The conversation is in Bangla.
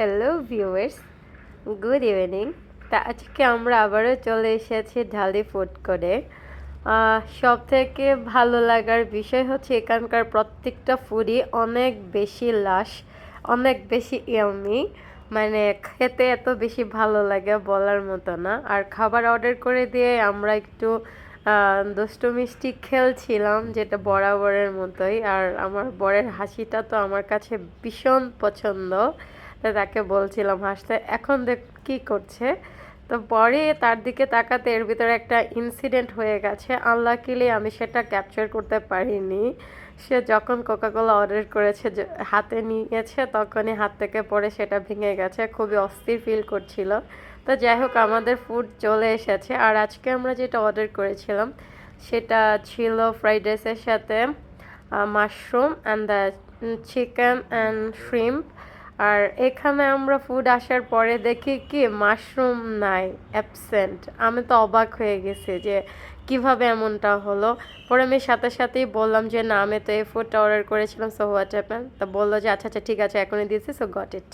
Hello viewers, good evening. তা আজকে আমরা আবারও চলে এসেছি ঢালি ফুড কোর্টে। সব থেকে ভালো লাগার বিষয় হচ্ছে এখানকার প্রত্যেকটা ফুডই অনেক বেশি অনেক বেশি ইয়াম্মি। মানে খেতে এত বেশি ভালো লাগে বলার মতো না। আর খাবার অর্ডার করে দিয়ে আমরা একটু দুষ্টু মিষ্টি খেলছিলাম, যেটা বরাবরের মতোই। আর আমার বরের হাসিটা তো আমার কাছে ভীষণ পছন্দ, তাকে বলছিলাম হাসতে। এখন দেখ কি করছে, তো পরে তার দিকে তাকাতে এর ভিতরে একটা ইনসিডেন্ট হয়ে গেছে। আনলাকিলি আমি সেটা ক্যাপচার করতে পারিনি। সে যখন কোকাকোলা অর্ডার করেছে, হাতে নিয়েছে, তখনই হাত থেকে পড়ে সেটা ভেঙে গেছে। খুবই অস্থির ফিল করছিল। তো যাই হোক, আমাদের ফুড চলে এসেছে। আর আজকে আমরা যেটা অর্ডার করেছিলাম সেটা ছিল ফ্রাইড রাইসের সাথে mushroom and the chicken and shrimp. আর এখানে আমরা ফুড আসার পরে দেখি কি মাশরুম নাই, অ্যাবসেন্ট। আমি তো অবাক হয়ে গেছি যে কিভাবে এমনটা হলো। পরে আমি সাথে সাথেই বললাম যে না, আমি তো এই ফুডটা অর্ডার করেছিলাম, সো হোয়াট হ্যাপেন। তো বললো যে আচ্ছা আচ্ছা ঠিক আছে, এখনই দিয়েছি, সো গট ইট।